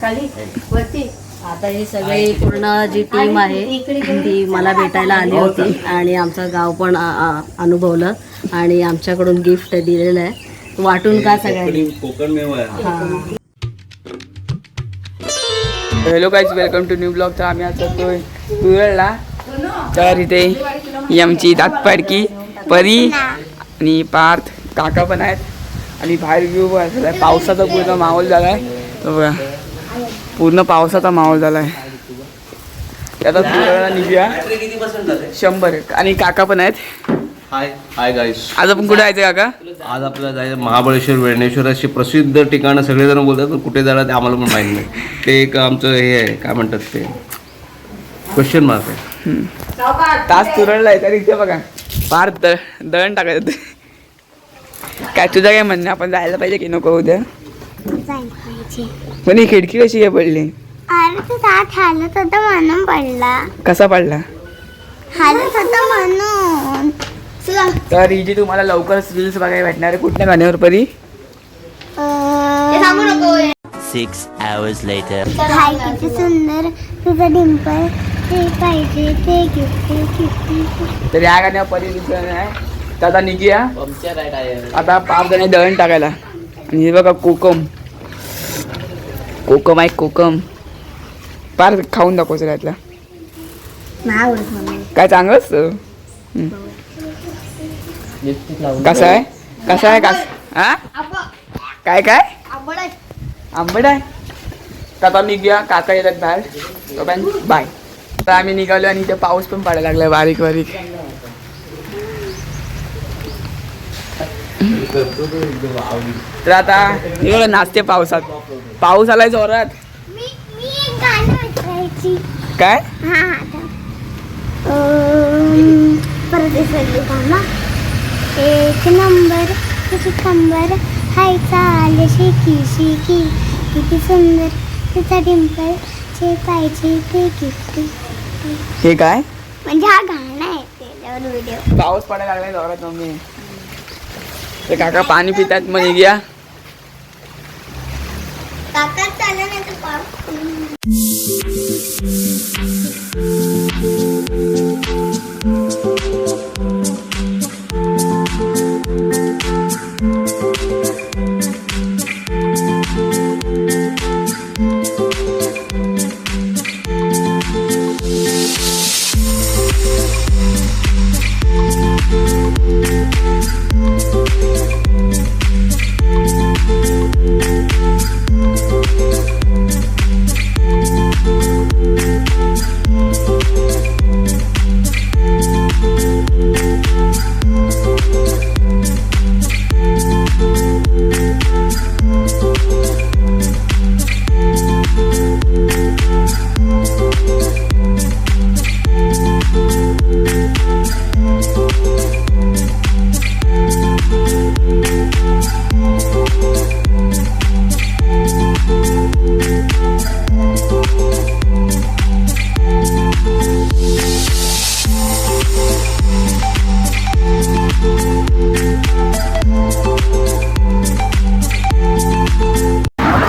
खाली वरती आता ही सगळी पूर्ण जी टीम आहे ती मला भेटायला आली होती आणि आमचं गाव पण अनुभवलं आणि आमच्याकडून गिफ्ट दिलेलं आहे वाटून का सगळ्यांनी कोकण मेवा. Hello guys, welcome to new blog. तर आम्ही आज जातोय तुरळला. तर इथे ही आमची दातपाडकी परी आणि पार्थ काका पण आहेत आणि बाहेर व्ह्यू झाला पावसाचा पूर्ण माहोल झाला आहे. पूर्ण पावसाचा माहोल झाला आहे. आता तुरळला निघूया 100 आणि काका पण आहेत. हाय हाय गाईस. आज आपण कुठे जायचं काका? आज आपल्याला जायचं महाबळेश्वर वेळणेश्वर अशी प्रसिद्ध ठिकाणं सगळेजण बोलतात पण कुठे जाणार ते आम्हाला पण माहीत नाही. ते एक आमचं हे आहे, काय म्हणतात ते, क्वेश्चन मार्क आहे. तास तुरळला आहे तरी इथे बघा फार दळण टाकायचं. काय तुझं काय म्हणणं, आपण जायला पाहिजे की नको उद्या? पण ही खिडकी कशी आहे पडली? अरे तो दात हालत होता म्हणून पडला. कसा पडला? हालत होता म्हणून. तर ही जी तुम्हाला लवकरच रील्स बघायला भेटणार आहे कुठल्या गाण्यावर परी? 6 hours later. हाय किती सुंदर तुझं डिंपल, ते पाहिजे ते गिफ्ट. तर या गाण्यावर परी दिसलं नाही. तर आता निघूया आता 5 जण दळण टाकायला. आणि हे बघा कोकम कोकम आहे कोकम. फार खाऊन दाखवचं त्यातला काय चांगलं असतं. कसं आहे कसं आहे हा काय काय आंबट आहे. तर आता निघूया, काका येतात बाहेर. तो पण बाय. तर आम्ही निघालो आणि इथे पाऊस पण पडायला लागलाय बारीक बारीक. तर आता निघालो नाचते पावसात. पाऊस आलाय जोरात. मी एक गाणं विचारायची. काय? हा परत विसरली का? एक नंबर तुझी कंबर, हाय चाल शेकी शेकी, किती सुंदर तुझा डिंपल, जे पाहिजे ते गिफ्ट. हे काय म्हणजे हा गाणं आहे त्याच्यावर व्हिडिओ. पाऊस पडायला लागलाय जोरात मम्मी. ते काका पाणी पितात मग निघूया. काका चालला नाही तर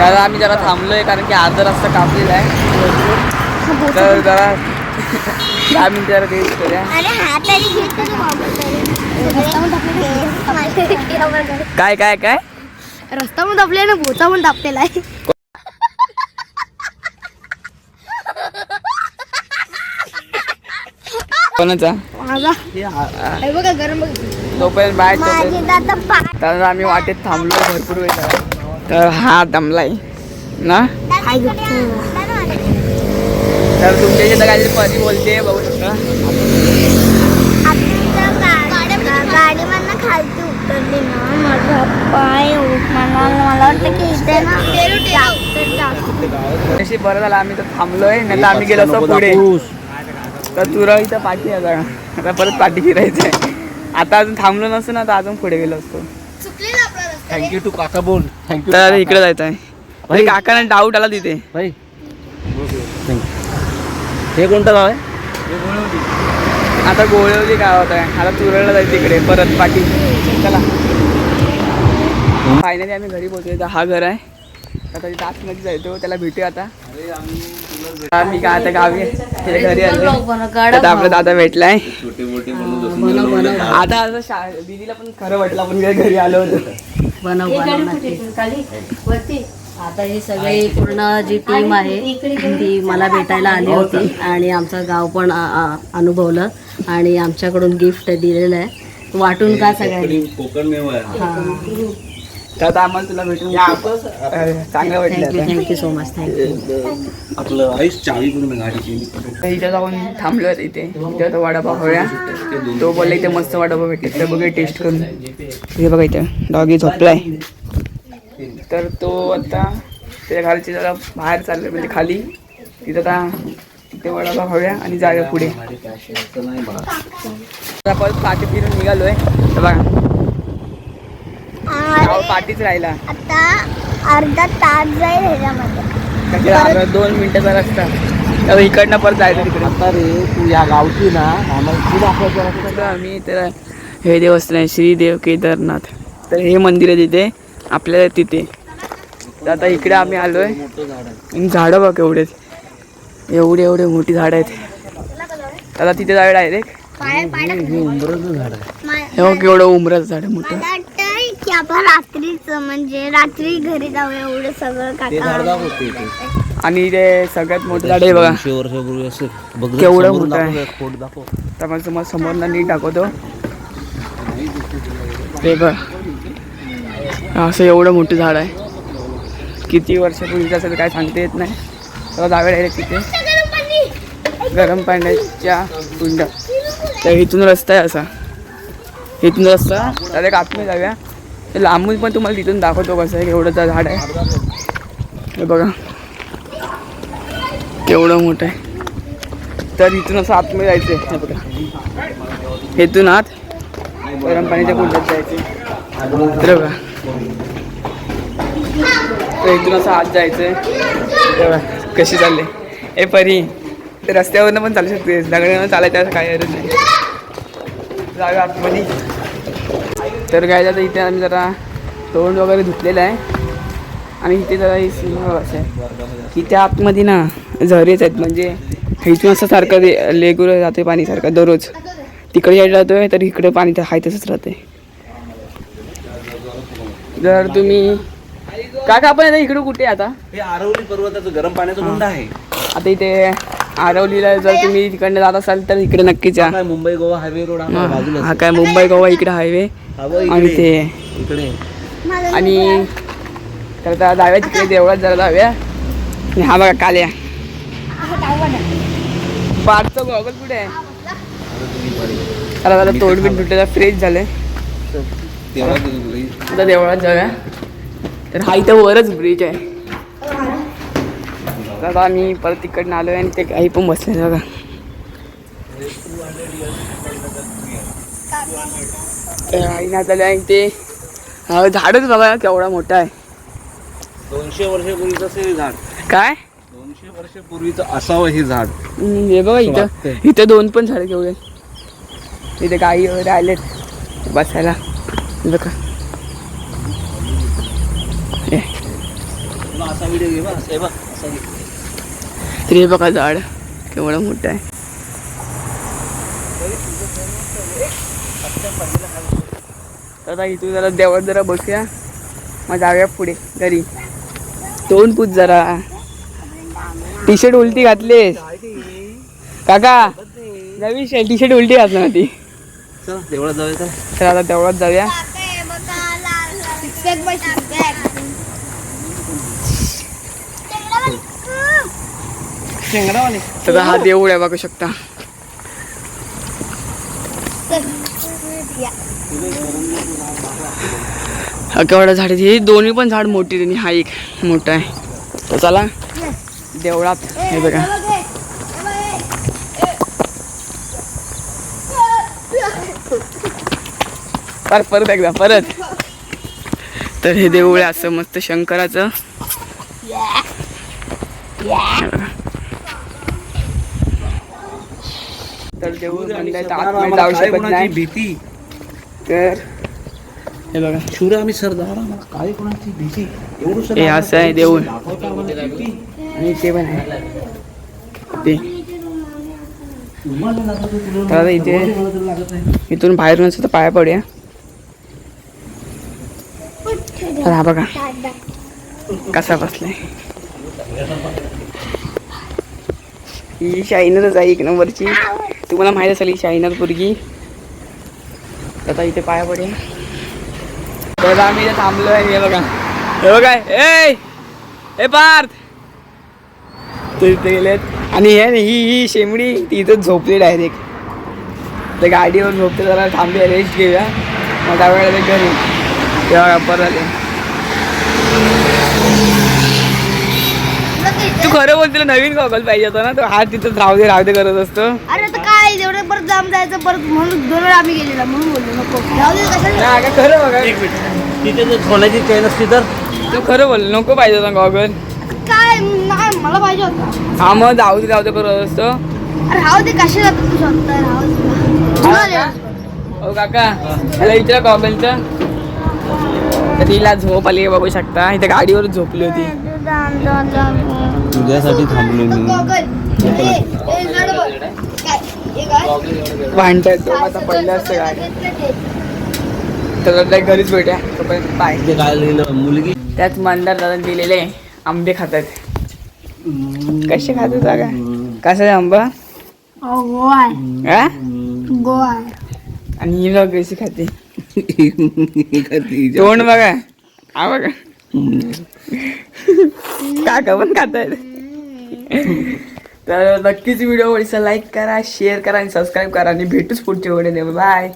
तर आम्ही जरा थांबलोय कारण की अर्धा रस्ता कापलेला आहे. तर जरा 10 मिनिटं जरा वेट करूया. काय काय काय रस्ता पण दाबले ना, भोचा पण दाबलेला आहे. कोणाचा? माझा बघा गरम. तोपर्यंत बाहेर. तर आम्ही वाटेत थांबलोय भरपूर वेळ झाला. तर हा दमलाय ना. तर तुमच्या इथे काहीतरी परी बोलते बघू शकता. गाडीमधनं खालती उतरली ना, माझा पाय मला वाटतं की इथे ना अशी बरं झालं आम्ही तर थांबलोय, नाही तर आम्ही गेलो असतो पुढे. तर तुरा इथं पाठी आहे जरा. आता परत पाठी फिरायचं आहे. आता अजून थांबलो नसतो ना तर अजून पुढे गेलो असतो. थँक्यू टू काका बोल. थँक्यू. तर इकडे जायचं आहे. भाई काकांना डाऊट आला तिथे. भाई हे कोणतं गाव आहे? आता गोळवली गावात आहे. आता तुरळला जायचं तिकडे परत पाठी. चला फायनली आम्ही घरी पोहोचलो. हा घर आहे आता तिथे आतमध्ये जायचो त्याला भेटूया आता. मी काय आता गावी त्याच्या घरी आलो. आता आपला दादा भेटलाय. छोटे मोठे बनवत असतो. आता असं दीदीला पण खरं वाटलं आपण घरी आलो होतो. बनव नक्की. आता ही सगळी पूर्ण जी टीम आहे ती मला भेटायला आली होती आणि आमचं गाव पण अनुभवलं आणि आमच्याकडून गिफ्ट दिलेलं आहे. वाटून का सगळ्यांनी. कोकण मेवा आहे. हां, तर आता आम्हाला तुला भेटून चांगलं वाटलं. Thank you so much. थँक्यू. आपलं आईस चावी पण गाडीची. इथं जाऊन थांबलो इथे. इथे आता वडापाव खाऊया. तो बोलला इथे मस्त वडापाव भेटले तर बघूया टेस्ट करून. हे बघा इथं डॉगी झोपलाय. तर तो आता त्याच्या घरची जरा बाहेर चालले म्हणजे खाली. तिथं आता तिथे वडापाव खाऊया आणि जाऊया पुढे. परत पाठी फिरून निघालोय. तर बघा गाव पाठीच राहिला. आता अर्धा तास जाईल ह्याच्यामध्ये. त्याच्या 2 मिनिटाचा रस्ता. तर इकडनं परत जायचं तिकडे. आता रे तू या गावची ना आम्हाला खूप दाखवायचं. तर आम्ही तर हे देवस्थान आहे श्रीदेव केदारनाथ. तर हे मंदिर आहे तिथे आपल्याला तिथे. तर आता इकडे आम्ही आलोय. आणि झाडं बघ एवढेच एवढे मोठी झाडं आहेत. आता तिथे जायला डायरेक्ट. उंबराचं झाड आहे. हे बघ केवढं उंबराचं झाड आहे मोठं. मला वाटतं की आपण रात्रीच म्हणजे रात्री घरी जाऊया एवढं सगळं ते झाड काका. दाखवते इथे. आणि ते सगळ्यात मोठं झाड आहे बघा. 200 वर्षापूर्वी असेल. बघ केवढं समोरून मोठं आहे. दाखव, खोड दाखव. तर मग तुम्हाला समोरला नीट दाखवतो. ते बघ असं एवढं मोठं झाड आहे. किती वर्षापूर्वीचं असेल काय सांगता येत नाही. तर जावे डायरेक्ट तिथे गरम पाण्याच्या कुंड. तर इथून रस्ता आहे असा. इथून रस्ता डायरेक्ट आतमध्ये जाऊया. तर लांबून पण तुम्हाला तिथून दाखवतो कसं आहे एवढं झाड आहे. हे बघा केवढं मोठं आहे. तर इथून असं आतमध्ये जायचं आहे. हे बघा इथून आत गरम पाण्याच्या कुंडात जायचे. तर बघा तर इथून असं आत जायचं आहे. कशी चालले ए परी. ते रस्त्यावरनं पण चालू शकते. दगडानं चालायचं असं काही गरज नाही. जाऊया आतमध्ये. तर काय जातं इथे आम्ही जरा तोंड वगैरे धुतलेलं आहे. आणि इथे जरा असं आहे इथे आतमध्ये ना झरेच आहेत. म्हणजे इथून असं सारखं लेगुलर जाते पाणी सारखं दररोज. तिकडे साईड जातोय तर इकडे पाणी तर हाय तसंच राहते. जर तुम्ही काका आपण आता इकडे कुठे आता. हे आरवली पर्वताचं गरम पाण्याचं कुंड आहे. आता इथे आरवलीला जर तुम्ही तिकडनं जात असाल तर इकडे नक्कीच या. काय मुंबई गोवा हायवे रोड आहे बाजूला. हा काय मुंबई गोवा इकडे हायवे आणि ते इकडे. आणि तर आता जाऊया तिकडे देवळात जरा जाऊया. आणि हा बघा काल्या पार्कचं गॉगल कुठे आहे. आता तोड बिन तुटलेला फ्रेश झालंय. आता देवळात जाऊया. तर हा इथं वरच ब्रिज आहे. आता आम्ही परत तिकडनं आलोय आणि ते काही पण बसले बघा. आई ना झालं आणि ते झाडच बघा केवढा मोठा आहे. 200 वर्षापूर्वीचं असेल झाड. काय 200 वर्षापूर्वीचं असावं हे झाड. हे बघा इथं 2 पण झाडं केवढे. इथे गाई वगैरे आलेत बसायला. बघा असा व्हिडिओ घे बा. तरी बघा झाड केवढं मोठं आहे. आता इथून जरा देवळात जरा बसूया. मग जाऊया पुढे घरी. तोंड पूज जरा. टी शर्ट उलटी घातलीस काका. नवीन टी शर्ट उलटी घातला ना ती. चला देवळात जाऊया. तर आता देवळात जाऊया. तर हा देऊळ आहे बघू शकता. हा केवढा झाड आहे. हे दोन्ही पण झाड मोठी त्यांनी. हा एक मोठा आहे. तर चला देवळात. हे बघा परत एकदा परत. तर हे देऊळ आहे असं मस्त शंकराचं. तर देऊळ बंद आहे. आतमध्ये जाऊ शकत नाही. भीती. तर हे बघा शिवरा आम्ही सरदार काय कोणाची भीती एवढं हे असं आहे देऊळ दाखवता आम्हाला किती? आणि ते पण आहे ते तुम्हाला लागत आहे, तुला तर आता इथे मला तर लागत नाही. इथून बाहेरून असं तर पाया पडूया तर हा बघा कसा बसलाय ही शाईनरच आहे 1 नंबरची तुम्हाला माहित असेल ही शाईनर पोरगी आता इथे पाया पडूया तर आम्ही इथे थांबलो आहे हे बघा ए पार्थ तर इथे गेलेत आणि ही शेमडी ती इथं झोपली डायरेक्ट ते गाडीवर झोपते जरा थांबली रेस्ट घेऊया मग त्यावेळेला ते घरी तेव्हा परत आले तू खरं बोल तुला नवीन गॉगल पाहिजे होता ना तो हात तिथं राहू दे करत असतो अरे आता काय एवढं परत जाम जायचं परत म्हणून 2 वेळा आम्ही गेलेला म्हणून बोललो नको जाऊ दे कशाला नाही का खरं बघा तिथे जर सोन्याची चैन असती तर तू खरं बोल नको पाहिजे होता गॉगल काय नाही मला पाहिजे होता हा मग जाऊ दे करत असतो अरे राहू दे कशाला तू स्वतः राहू दे हो काका मला विचारा गॉगलचं तर तिला झोप आली बघू शकता इथे गाडीवर झोपली होती तुझ्यासाठी थांबलो मी भांडतायत तो आता पडलं असतं गाडी तर आता घरीच भेटूया तोपर्यंत बाय ते काय लिहिलं मुलगी त्यात मंदार दादा दिलेले आंबे खातात कसे खातात जागा कसा आहे आंबा गोवा हा गोवा आणि ही लोक कशी खाते तोंड बघा हा बघा काका पण खातायत तर नक्कीच व्हिडिओ आवडीचा लाईक करा शेअर करा आणि सबस्क्राईब करा आणि भेटूच पुढच्या व्हिडिओ बाय